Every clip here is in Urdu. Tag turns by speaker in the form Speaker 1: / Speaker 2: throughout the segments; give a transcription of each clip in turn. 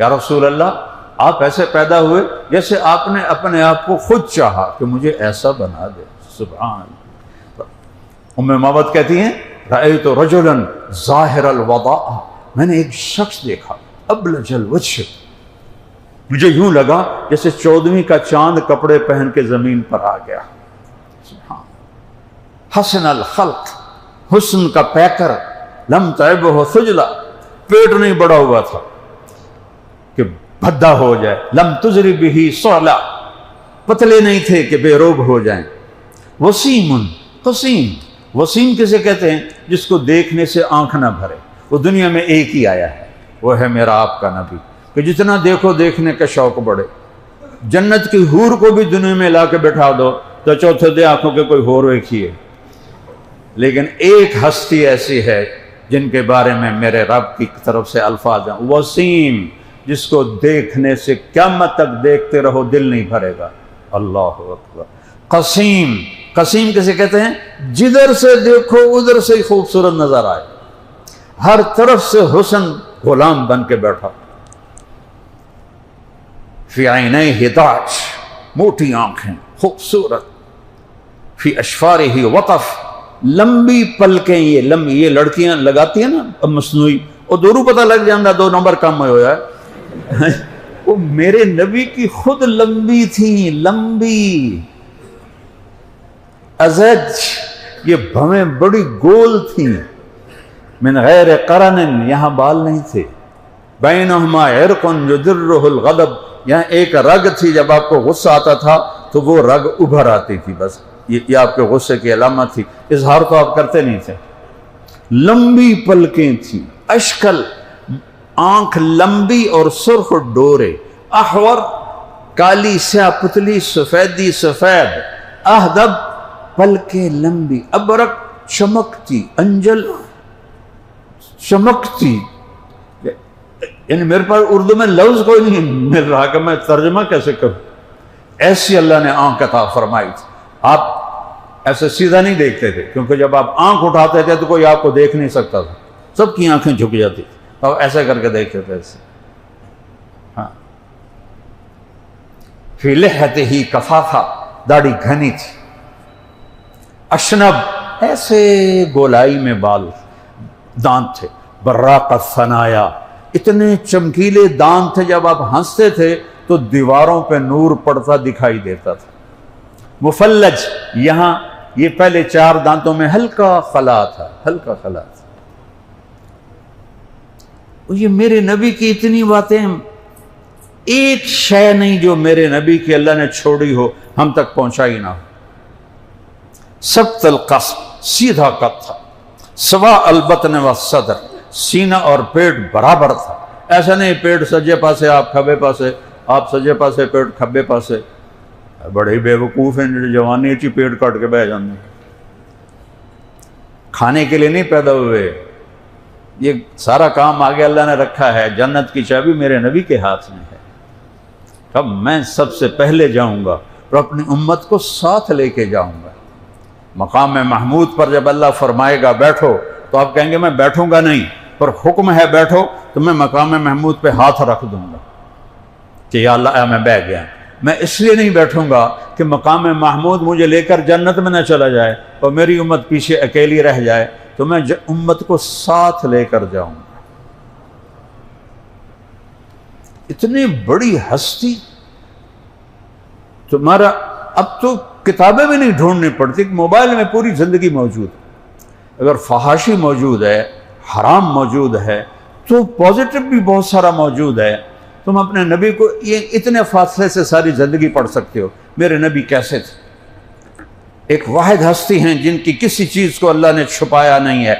Speaker 1: یا رسول اللہ آپ ایسے پیدا ہوئے جیسے آپ نے اپنے آپ کو خود چاہا کہ مجھے ایسا بنا دے. سبحان اللہ. ام معبد کہتی ہیں رأیت رجلا ظاہر الوضاء، میں نے ایک شخص دیکھا ابلج الوجہ، مجھے یوں لگا جیسے 14ویں کا چاند کپڑے پہن کے زمین پر آ گیا. سبحان. حسن الخلق، حسن کا پیکر، لم تعبہ سجلا، پیٹ نہیں بڑا ہوا تھا کہ بھدا ہو جائے، لم تزری بہ صعلا، پتلے نہیں تھے کہ بے روب ہو جائیں. وسیم قسیم، وسیم کسے کہتے ہیں؟ جس کو دیکھنے سے آنکھ نہ بھرے. وہ دنیا میں ایک ہی آیا ہے، وہ ہے میرا آپ کا نبی، کہ جتنا دیکھو دیکھنے کا شوق بڑھے. جنت کی حور کو بھی دنیا میں لا کے بٹھا دو تو چوتھے دے آنکھوں کے کوئی حور ایک ہے. لیکن ایک ہستی ایسی ہے جن کے بارے میں میرے رب کی طرف سے الفاظ ہیں، وسیم، جس کو دیکھنے سے قیامت تک دیکھتے رہو دل نہیں بھرے گا. اللہ اکبر. قسیم، قسیم کسے کہتے ہیں؟ جدھر سے دیکھو ادھر سے ہی خوبصورت نظر آئے، ہر طرف سے حسن غلام بن کے بیٹھا. فی عینیہ ہداج، موٹی آنکھیں، خوبصورت. فی اشفارہ وطف، لمبی پلکیں. یہ لڑکیاں لگاتی ہیں نا اب مصنوعی، اور دورو پتہ لگ جاندہ 2 نمبر کم ہویا ہے. وہ میرے نبی کی خود لمبی تھی، لمبی. ازج، یہ بھویں بڑی گول تھیں. من غیر قرن، یہاں بال نہیں تھے. بینہما عرق یدرہ الغضب، یہاں ایک رگ تھی، جب آپ کو غصہ آتا تھا تو وہ رگ ابھر آتی تھی. بس یہ آپ کے غصے کی علامت تھی. اظہار تو آپ کرتے نہیں تھے. لمبی پلکیں تھیں. اشکل، آنکھ لمبی اور سرخ ڈورے. احور، کالی سیاہ پتلی، سفیدی سفید. اہدب، پلکیں لمبی. ابرق، چمکتی. انجل، چمکتی. یعنی میرے پاس اردو میں لفظ کوئی نہیں مل رہا کہ میں ترجمہ کیسے کروں. ایسی اللہ نے آنکھ عطا فرمائی تھی. آپ ایسے سیدھا نہیں دیکھتے تھے، کیونکہ جب آپ آنکھ اٹھاتے تھے تو کوئی آپ کو دیکھ نہیں سکتا تھا، سب کی آنکھیں جھک جاتی تھی. آپ ایسے کر کے دیکھتے تھے ایسے. ہاں. فی لحیتہ کفافہ، داڑھی گھنی تھی. اشنب، ایسے گولائی میں بال، دانت تھے. براق الثنایا، اتنے چمکیلے دانت تھے جب آپ ہنستے تھے تو دیواروں پہ نور پڑتا دکھائی دیتا تھا. مفلج، یہاں یہ پہلے 4 دانتوں میں ہلکا خلا تھا، ہلکا خلا تھا. یہ میرے نبی کی اتنی باتیں، ایک شے نہیں جو میرے نبی کی اللہ نے چھوڑی ہو ہم تک پہنچائی نہ ہو. سبت القصب، سیدھا قد تھا. سوا البطن والصدر، سینہ اور پیٹ برابر تھا. ایسا نہیں پیٹ سجے پاسے آپ کھبے پاسے، آپ سجے پاسے پیٹ کھبے پاسے. بڑے ہی بے وقوف ہیں جو جوانی چی پیٹ کاٹ کے بہ جانے. کھانے کے لیے نہیں پیدا ہوئے. یہ سارا کام آگے اللہ نے رکھا ہے. جنت کی چابی میرے نبی کے ہاتھ میں ہے. اب میں سب سے پہلے جاؤں گا اور اپنی امت کو ساتھ لے کے جاؤں گا. مقام محمود پر جب اللہ فرمائے گا بیٹھو تو آپ کہیں گے میں بیٹھوں گا نہیں، پر حکم ہے بیٹھو تو میں مقام محمود پہ ہاتھ رکھ دوں گا کہ یا اللہ میں بیٹھ گیا. میں اس لیے نہیں بیٹھوں گا کہ مقام محمود مجھے لے کر جنت میں نہ چلا جائے اور میری امت پیچھے اکیلی رہ جائے، تو میں امت کو ساتھ لے کر جاؤں گا. اتنی بڑی ہستی تمہارا، اب تو کتابیں بھی نہیں ڈھونڈنی پڑتی، موبائل میں پوری زندگی موجود ہے. اگر فحاشی موجود ہے، حرام موجود ہے، تو پازیٹو بھی بہت سارا موجود ہے. تم اپنے نبی کو یہ اتنے فاصلے سے ساری زندگی پڑھ سکتے ہو. میرے نبی کیسے تھے؟ ایک واحد ہستی ہیں جن کی کسی چیز کو اللہ نے چھپایا نہیں ہے،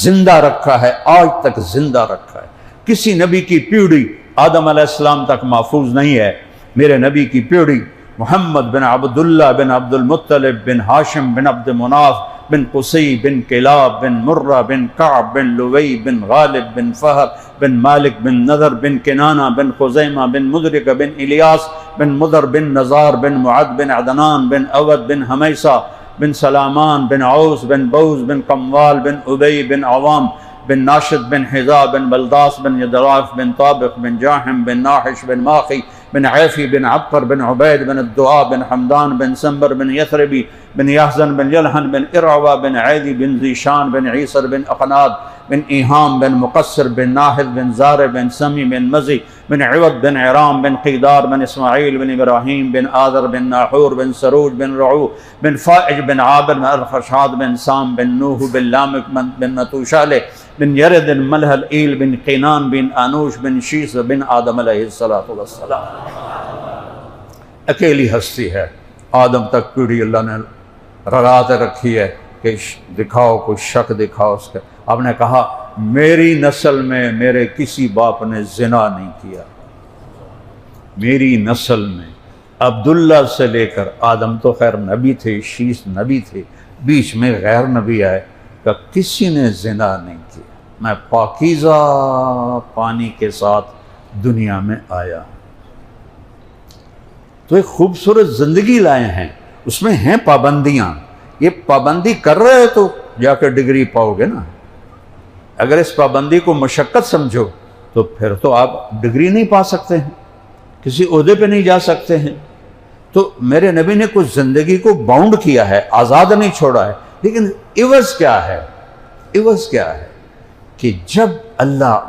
Speaker 1: زندہ رکھا ہے، آج تک زندہ رکھا ہے. کسی نبی کی پیڑھی آدم علیہ السلام تک محفوظ نہیں ہے. میرے نبی کی پیڑھی محمد بن عبداللہ بن عبد المطلب بن ہاشم بن عبد مناف بن قصی بن کلاب بن مرہ بن کعب بن لوی بن غالب بن فہر بن مالک بن نذر بن کنانہ بن خزیمہ بن مدرک بن الیاس بن مدر بن نزار بن معد بن عدنان بن اود بن حمیسہ بن سلامان بن عوس بن بوز بن قموال بن ابی بن عوام بن ناشد بن حذا بن بلداس بن یدراف بن طابق بن جاحم بن ناحش بن ماخی بن عیفی بن عبقر بن عبید بن الدعاء بن حمدان بن سنبر بن یثربی بن یحزن بن یلحن بن ارعوہ بن عیدی بن ذیشان بن عیسر بن اقناد بن ایہام بن مقصر بن ناحد بن زار بن سمی بن مزی بن عوض بن عرام بن قیدار بن اسماعیل بن ابراہیم بن آذر بن ناحور بن سروج بن رعو بن فائج بن عابر بن الخشاد بن سام بن نوح بن لامک بن نتوشالہ بن یرد بن ملحل ایل بن قینان بن آنوش بن شیس بن آدم علیہ السلام۔ اکیلی ہستی ہے، آدم تک پیڑھی اللہ نے رگات رکھی ہے کہ دکھاؤ کوئی شک دکھاؤ اس کا۔ آپ نے کہا میری نسل میں میرے کسی باپ نے زنا نہیں کیا، میری نسل میں عبداللہ سے لے کر آدم تو خیر نبی تھے، شیس نبی تھے، بیچ میں غیر نبی آئے کہ کسی نے زنا نہیں کیا، میں پاکیزہ پانی کے ساتھ دنیا میں آیا۔ تو ایک خوبصورت زندگی لائے ہیں، اس میں ہیں پابندیاں، یہ پابندی کر رہے تو جا کے ڈگری پاؤ گے نا، اگر اس پابندی کو مشقت سمجھو تو پھر تو آپ ڈگری نہیں پا سکتے ہیں، کسی عہدے پہ نہیں جا سکتے ہیں۔ تو میرے نبی نے کچھ زندگی کو باؤنڈ کیا ہے، آزاد نہیں چھوڑا ہے، لیکن عوض کیا ہے؟ عوض کیا ہے کہ جب اللہ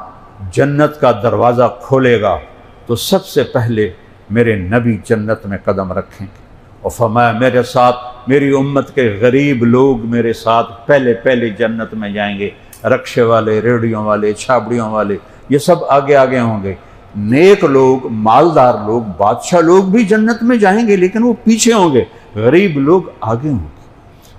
Speaker 1: جنت کا دروازہ کھولے گا تو سب سے پہلے میرے نبی جنت میں قدم رکھیں گے، اور فرمایا میرے ساتھ میری امت کے غریب لوگ میرے ساتھ پہلے جنت میں جائیں گے، رکشے والے، ریڑھیوں والے، چھابڑیوں والے، یہ سب آگے آگے ہوں گے۔ نیک لوگ، مالدار لوگ، بادشاہ لوگ بھی جنت میں جائیں گے لیکن وہ پیچھے ہوں گے، غریب لوگ آگے ہوں گے۔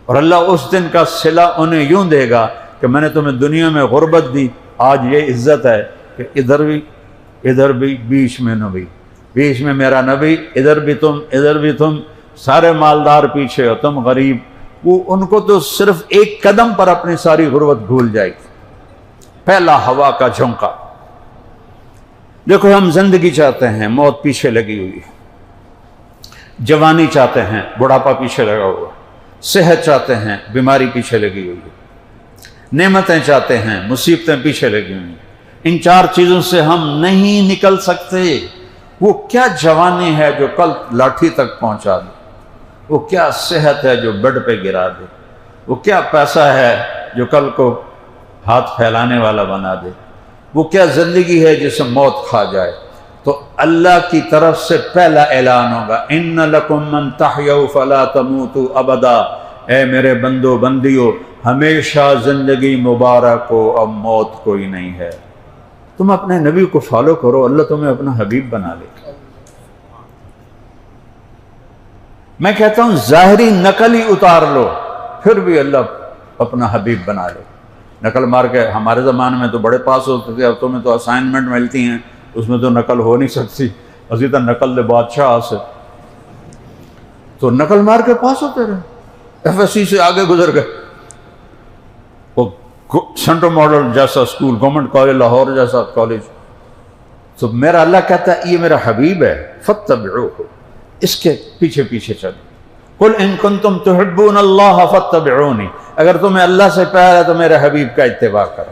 Speaker 1: اور اللہ اس دن کا صلہ انہیں یوں دے گا کہ میں نے تمہیں دنیا میں غربت دی، آج یہ عزت ہے کہ ادھر بھی بیچ میں نبی، بیچ میں میرا نبی، ادھر بھی تم، سارے مالدار پیچھے ہو، تم غریب۔ وہ ان کو تو صرف ایک قدم پر اپنی ساری غربت بھول جائے گی۔ پہلا ہوا کا جھونکا۔ دیکھو ہم زندگی چاہتے ہیں، موت پیچھے لگی ہوئی ہے، جوانی چاہتے ہیں، بڑھاپا پیچھے لگا ہوا، صحت چاہتے ہیں، بیماری پیچھے لگی ہوئی ہے، نعمتیں چاہتے ہیں، مصیبتیں پیچھے لگی ہوئی ہیں۔ ان چار چیزوں سے ہم نہیں نکل سکتے۔ وہ کیا جوانی ہے جو کل لاٹھی تک پہنچا دے، وہ کیا صحت ہے جو بیڈ پہ گرا دے، وہ کیا پیسہ ہے جو کل کو ہاتھ پھیلانے والا بنا دے، وہ کیا زندگی ہے جسے موت کھا جائے۔ تو اللہ کی طرف سے پہلا اعلان ہوگا، ان لکم من تحیوا فلا تموتوا ابدا، اے میرے بندو بندیو ہمیشہ زندگی مبارک ہو، اب موت کوئی نہیں ہے۔ تم اپنے نبی کو فالو کرو، اللہ تمہیں اپنا حبیب بنا لے گا۔ میں کہتا ہوں ظاہری نقل ہی اتار لو، پھر بھی اللہ اپنا حبیب بنا لے۔ نقل مار کے ہمارے زمانے میں تو بڑے پاس ہوتے تھے، اب تمہیں تو اسائنمنٹ ملتی ہیں، اس میں تو نقل ہو نہیں سکتی، اسی طرح نقل دے بادشاہ سے تو نقل مار کے پاس ہوتے رہے، ایف ایس سی سے آگے گزر گئے۔ وہ سینٹرل ماڈل جیسا اسکول، گورنمنٹ کالج لاہور جیسا کالج، تو میرا اللہ کہتا ہے یہ میرا حبیب ہے، فاتبعوہ، اس کے پیچھے پیچھے چلو۔ قل ان کنتم تحبون اللہ فاتبعونی، اگر تمہیں اللہ سے پیار ہے تو میرے حبیب کا اتباع کرو۔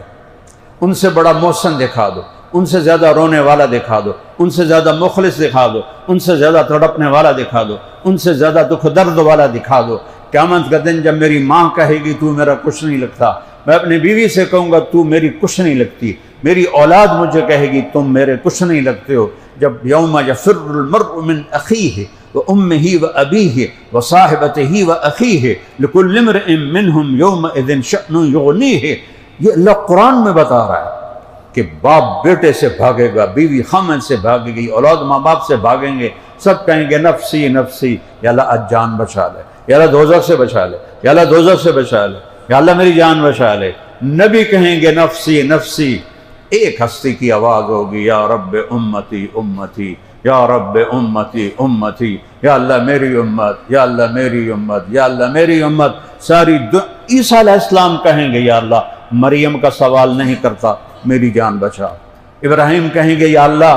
Speaker 1: ان سے بڑا محسن دکھا دو، ان سے زیادہ رونے والا دکھا دو، ان سے زیادہ مخلص دکھا دو، ان سے زیادہ تڑپنے والا دکھا دو، ان سے زیادہ دکھ درد والا دکھا دو۔ قیامت کا دن جب میری ماں کہے گی تو میرا کچھ نہیں لگتا، میں اپنی بیوی سے کہوں گا تو میری کچھ نہیں لگتی، میری اولاد مجھے کہے گی تم میرے کچھ نہیں لگتے ہو۔ جب یوم یفر المرء من اخیہ وامہ وابیہ وصاحبتہ واخیہ لکل امرئ منہم یومئذ شأن یغنیہ، یہ اللہ قرآن میں بتا رہا ہے کہ باپ بیٹے سے بھاگے گا، بیوی خامن سے بھاگے گی، اولاد ماں باپ سے بھاگیں گے، سب کہیں گے نفسی نفسی، یا اللہ آج جان بچا لے، یا اللہ دوزخ سے بچا لے، یا اللہ دوزخ سے بچا لے، یا اللہ میری جان بچا لے۔ نبی کہیں گے نفسی نفسی، ایک ہستی کی آواز ہوگی یا رب امتی امتی، یا رب امتی امتی، یا اللہ میری امت، یا اللہ میری امت، یا اللہ میری امت۔ ساری عیسیٰ علیہ السلام کہیں گے یا اللہ مریم کا سوال نہیں کرتا، میری جان بچا۔ ابراہیم کہیں گے یا اللہ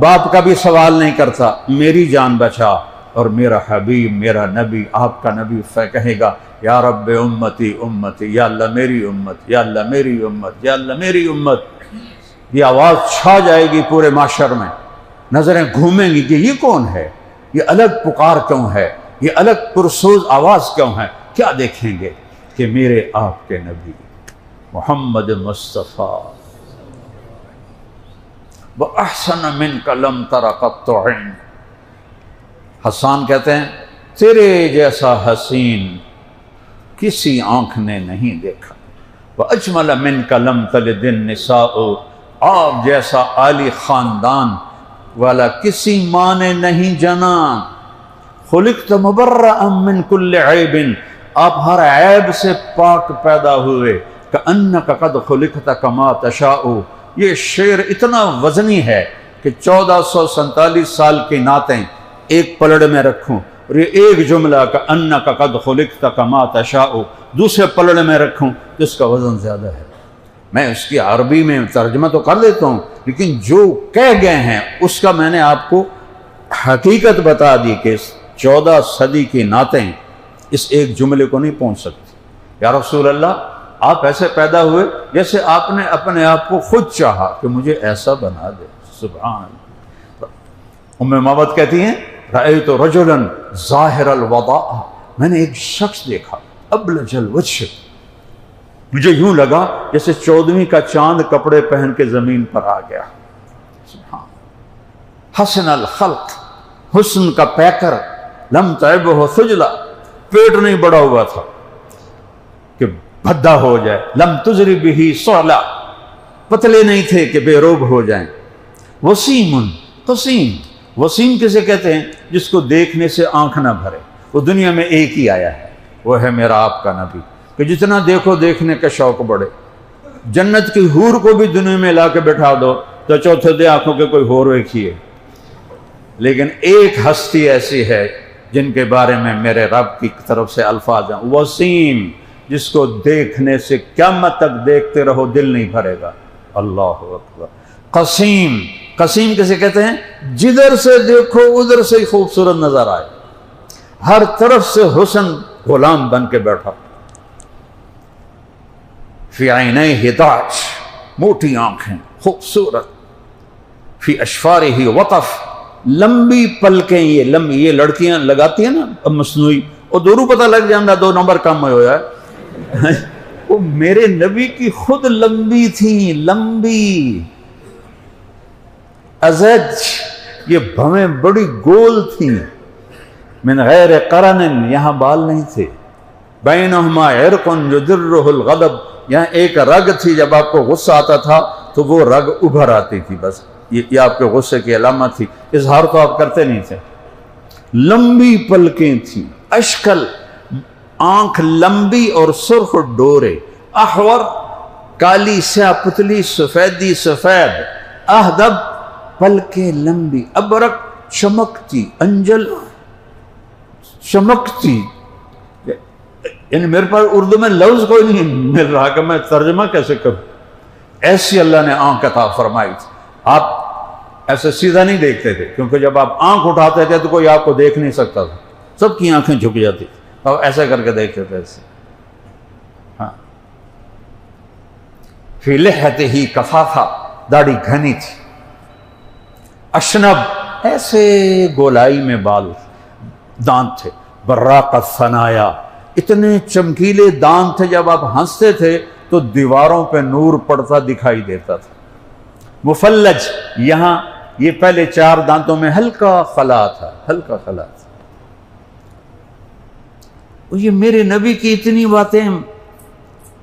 Speaker 1: باپ کا بھی سوال نہیں کرتا، میری جان بچا۔ اور میرا حبیب میرا نبی آپ کا نبی کہے گا یا رب امتی امتی، یا اللہ میری امت، یا اللہ میری امت، یا اللہ میری امت۔ یہ آواز چھا جائے گی پورے معاشر میں، نظریں گھومیں گی کہ یہ کون ہے، یہ الگ پکار کیوں ہے، یہ الگ پرسوز آواز کیوں ہے؟ کیا دیکھیں گے کہ میرے آپ کے نبی محمد مصطفیٰ وَأَحْسَنَ مِنْكَ لَمْ تَرَ قَطُّ عَيْنٌ۔ حسان کہتے ہیں تیرے جیسا حسین کسی آنکھ نے نہیں دیکھا، وَأَجْمَلَ مِنْكَ لَمْ تَلِدِ النِّسَاءُ، آپ جیسا عالی خاندان والا کسی ماں نے نہیں جنا، خلقت مبرأ من کل عیب، آپ ہر عیب سے پاک پیدا ہوئے، کأنک قد خلقت کما تشاء۔ یہ شعر اتنا وزنی ہے کہ 1447 سال کی نعتیں ایک پلڑ میں رکھوں اور یہ ایک جملہ کأنک قد خلقت کما تشاء دوسرے پلڑ میں رکھوں تو اس کا وزن زیادہ ہے۔ میں اس کی عربی میں ترجمہ تو کر لیتا ہوں، لیکن جو کہہ گئے ہیں اس کا میں نے آپ کو حقیقت بتا دی کہ 14 صدی کی نعتیں اس ایک جملے کو نہیں پہنچ سکتی۔ یا رسول اللہ، آپ ایسے پیدا ہوئے جیسے آپ نے اپنے آپ کو خود چاہا کہ مجھے ایسا بنا دے۔ سبحان اللہ۔ ام معبد کہتی ہیں رأیت رجلا ظاہر الوضاء، میں نے ایک شخص دیکھا ابلج الوجہ، مجھے یوں لگا جیسے 14ویں کا چاند کپڑے پہن کے زمین پر آ گیا۔ سبحان۔ حسن الخلق، حسن کا پیکر، لم تعبہ سجلا، پیٹ نہیں بڑا ہوا تھا کہ بھدا ہو جائے، لم تزری بہ صعلا، پتلے نہیں تھے کہ بے روب ہو جائیں۔ وسیم قسیم، وسیم کسے کہتے ہیں؟ جس کو دیکھنے سے آنکھ نہ بھرے، وہ دنیا میں ایک ہی آیا ہے، وہ ہے میرا آپ کا نبی، کہ جتنا دیکھو دیکھنے کا شوق بڑھے۔ جنت کی حور کو بھی دنیا میں لا کے بٹھا دو تو چوتھے دے آنکھوں کے کوئی اور دیکھیے، لیکن ایک ہستی ایسی ہے جن کے بارے میں میرے رب کی طرف سے الفاظ ہیں، وسیم، جس کو دیکھنے سے قیامت تک دیکھتے رہو دل نہیں بھرے گا۔ اللہ اکبر۔ قسیم، قسیم کسے کہتے ہیں؟ جدھر سے دیکھو ادھر سے ہی خوبصورت نظر آئے، ہر طرف سے حسن غلام بن کے بیٹھا۔ فی عینیہ داج، موٹی آنکھیں، خوبصورت۔ فی اشفارہ وطف، لمبی پلکیں، یہ لڑکیاں لگاتی ہیں نا مصنوعی، اور دورو پتہ لگ جاندہ 2 نمبر کم ہوا ہے۔ وہ میرے نبی کی خود لمبی تھی، لمبی ازج، یہ بھویں بڑی گول تھیں، من غیر قرن، یہاں بال نہیں تھے، بینہما عرق یدرہ الغضب، یہاں ایک رگ تھی، جب آپ کو غصہ آتا تھا تو وہ رگ ابھر آتی تھی، بس یہ آپ کے غصے کی علامت تھی، اظہار تو آپ کرتے نہیں تھے۔ لمبی پلکیں تھیں، اشکل، آنکھ لمبی اور سرخ ڈورے، احور، کالی سیاہ پتلی، سفیدی سفید، اہدب، پلکیں لمبی، ابرق، چمکتی، انجل، چمکتی۔ یعنی میرے پاس اردو میں لفظ کوئی نہیں مل رہا کہ میں ترجمہ کیسے کروں، ایسی اللہ نے آنکھ عطا فرمائی تھی۔ آپ ایسے سیدھا نہیں دیکھتے تھے، کیونکہ جب آپ آنکھ اٹھاتے تھے تو کوئی آپ کو دیکھ نہیں سکتا تھا، سب کی آنکھیں جھک جاتی، اور ایسے کر کے دیکھتے تھے ایسے۔ ہاں، فی لحیتہ کفافہ، داڑھی گھنی تھی، اشنب، ایسے گولائی میں بال، دانت تھے، براق الثنایا، اتنے چمکیلے دانت تھے جب آپ ہنستے تھے تو دیواروں پہ نور پڑتا دکھائی دیتا تھا۔ مفلج، یہاں یہ پہلے 4 دانتوں میں ہلکا خلا تھا، ہلکا خلا تھا۔ یہ میرے نبی کی اتنی باتیں،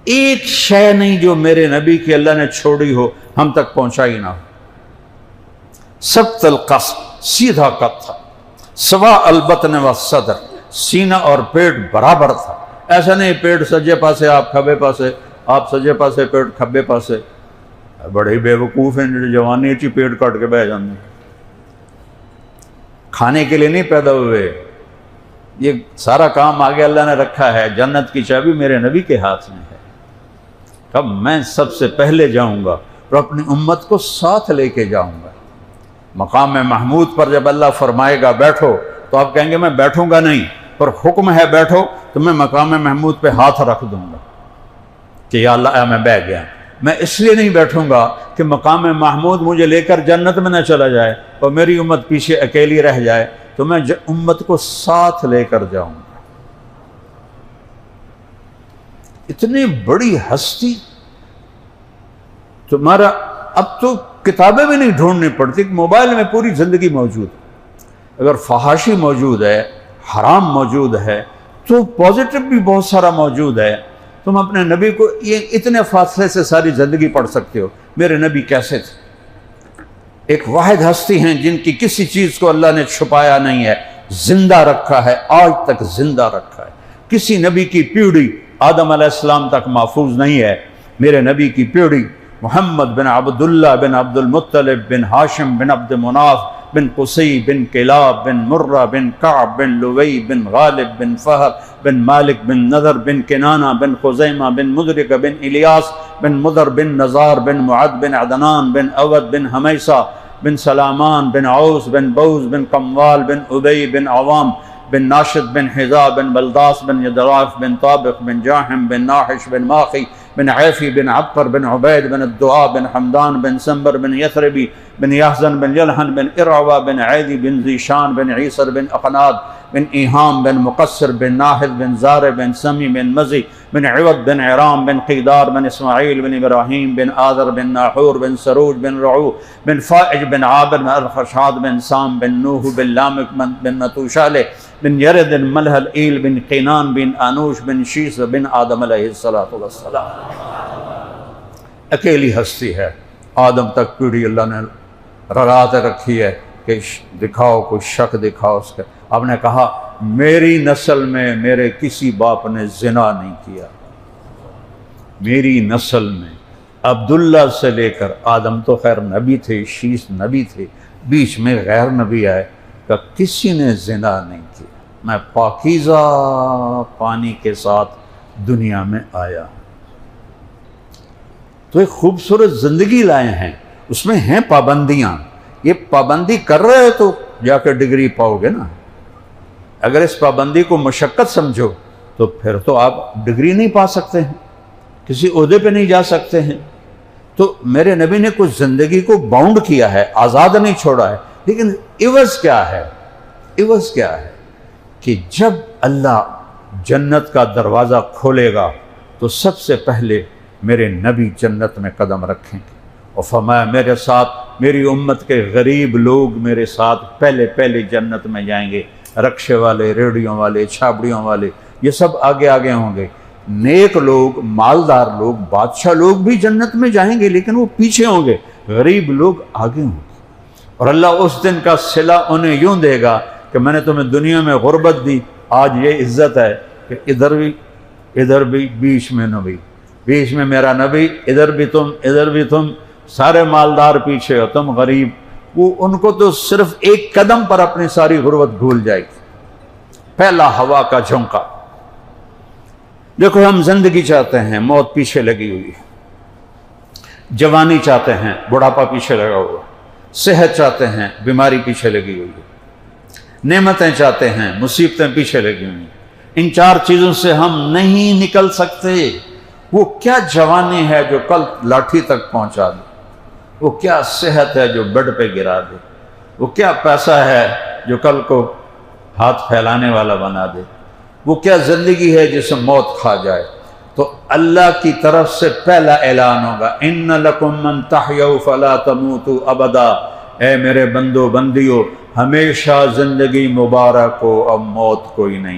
Speaker 1: ایک شے نہیں جو میرے نبی کی اللہ نے چھوڑی ہو ہم تک پہنچائی نہ ہو۔ سبت القصب، سیدھا قد تھا، سوا البطن والصدر، سینہ اور پیٹ برابر تھا، ایسا نہیں پیٹ سجے پاسے آپ کھبے پاسے، آپ سجے پاسے پیٹ کھبے پاسے۔ بڑے بے وقوف ہیں جو جوانی چی پیٹ کٹ کے بہ جانے، کھانے کے لیے نہیں پیدا ہوئے، یہ سارا کام آگے اللہ نے رکھا ہے، جنت کی چابی میرے نبی کے ہاتھ میں ہے۔ کب میں سب سے پہلے جاؤں گا اور اپنی امت کو ساتھ لے کے جاؤں گا۔ مقام محمود پر جب اللہ فرمائے گا بیٹھو تو آپ کہیں گے میں بیٹھوں گا نہیں، پر حکم ہے بیٹھو تو میں مقام محمود پہ ہاتھ رکھ دوں گا کہ یا اللہ میں بیٹھ گیا۔ میں اس لیے نہیں بیٹھوں گا کہ مقام محمود مجھے لے کر جنت میں نہ چلا جائے اور میری امت پیچھے اکیلی رہ جائے، تو میں امت کو ساتھ لے کر جاؤں گا۔ اتنی بڑی ہستی تمہارا، اب تو کتابیں بھی نہیں ڈھونڈنی پڑتی، موبائل میں پوری زندگی موجود ہے۔ اگر فحاشی موجود ہے، حرام موجود ہے، تو پازیٹو بھی بہت سارا موجود ہے۔ تم اپنے نبی کو یہ اتنے فاصلے سے ساری زندگی پڑھ سکتے ہو، میرے نبی کیسے تھے۔ ایک واحد ہستی ہیں جن کی کسی چیز کو اللہ نے چھپایا نہیں ہے، زندہ رکھا ہے، آج تک زندہ رکھا ہے۔ کسی نبی کی پیڑھی آدم علیہ السلام تک محفوظ نہیں ہے، میرے نبی کی پیڑھی محمد بن عبداللہ بن عبد المطلب بن ہاشم بن عبد مناف بن قصی بن کلاب بن مرہ بن کعب بن لوی بن غالب بن فہر بن مالک بن نذر بن کنانہ بن خزیمہ بن مدرک بن الیاس بن مدر بن نزار بن معد بن عدنان بن اود بن حمیسہ بن سلامان بن عوس بن بوز بن قموال بن ابی بن عوام بن ناشد بن حذا بن بلداس بن یدراف بن طابق بن جاحم بن ناحش بن ماخی بن عیفی بن عبقر بن عبید بن الدعاء بن حمدان بن سنبر بن یثربی بن یحزن بن یلحن بن ارعوہ بن عیدی بن ذیشان بن عیسر بن اقناد بن ایہام بن مقصر بن ناحد بن زار بن سمی بن مزی بن عود بن عرام بن قیدار بن اسماعیل بن ابراہیم بن آذر بن ناحور بن سروج بن رعو بن فائج بن عابر بن الخشاد بن سام بن نوح بن لامک بن متوشالہ بن یرد بن ملحل ایل بن قینان بن آنوش بن شیس بن آدم علیہ السلام۔ اکیلی ہستی ہے، آدم تک پیڑھی اللہ نے رگات رکھی ہے کہ دکھاؤ کوئی شک دکھاؤ اس کا۔ آپ نے کہا میری نسل میں میرے کسی باپ نے زنا نہیں کیا، میری نسل میں عبداللہ سے لے کر آدم تو خیر نبی تھے، شیس نبی تھے، بیچ میں غیر نبی آئے کہ کسی نے زنا نہیں کیا، میں پاکیزہ پانی کے ساتھ دنیا میں آیا۔ تو ایک خوبصورت زندگی لائے ہیں، اس میں ہیں پابندیاں، یہ پابندی کر رہے تو جا کے ڈگری پاؤ گے نا۔ اگر اس پابندی کو مشقت سمجھو تو پھر تو آپ ڈگری نہیں پا سکتے ہیں، کسی عہدے پہ نہیں جا سکتے ہیں۔ تو میرے نبی نے کچھ زندگی کو باؤنڈ کیا ہے، آزاد نہیں چھوڑا ہے، لیکن عوض کیا ہے؟ عوض کیا ہے کہ جب اللہ جنت کا دروازہ کھولے گا تو سب سے پہلے میرے نبی جنت میں قدم رکھیں گے، اور فرمایا میرے ساتھ میری امت کے غریب لوگ میرے ساتھ پہلے جنت میں جائیں گے، رکشے والے، ریڑھیوں والے، چھابڑیوں والے، یہ سب آگے آگے ہوں گے۔ نیک لوگ، مالدار لوگ، بادشاہ لوگ بھی جنت میں جائیں گے لیکن وہ پیچھے ہوں گے، غریب لوگ آگے ہوں گے۔ اور اللہ اس دن کا صلہ انہیں یوں دے گا کہ میں نے تمہیں دنیا میں غربت دی، آج یہ عزت ہے کہ ادھر بھی بیچ میں نبی، بیچ میں میرا نبی، ادھر بھی تم سارے مالدار پیچھے ہو، تم غریب۔ وہ ان کو تو صرف ایک قدم پر اپنی ساری غربت بھول جائے گی۔ پہلا ہوا کا جھونکا۔ دیکھو ہم زندگی چاہتے ہیں، موت پیچھے لگی ہوئی ہے، جوانی چاہتے ہیں، بڑھاپا پیچھے لگا ہوا، صحت چاہتے ہیں، بیماری پیچھے لگی ہوئی ہے، نعمتیں چاہتے ہیں، مصیبتیں پیچھے لگی ہوئی ہیں۔ ان چار چیزوں سے ہم نہیں نکل سکتے۔ وہ کیا جوانی ہے جو کل لاٹھی تک پہنچا دے، وہ کیا صحت ہے جو بیڈ پہ گرا دے، وہ کیا پیسہ ہے جو کل کو ہاتھ پھیلانے والا بنا دے، وہ کیا زندگی ہے جسے موت کھا جائے۔ تو اللہ کی طرف سے پہلا اعلان ہوگا ان لکم من تحیوا فلا تموتوا ابدا، اے میرے بندو بندیو ہمیشہ زندگی مبارک ہو، اب موت کوئی نہیں۔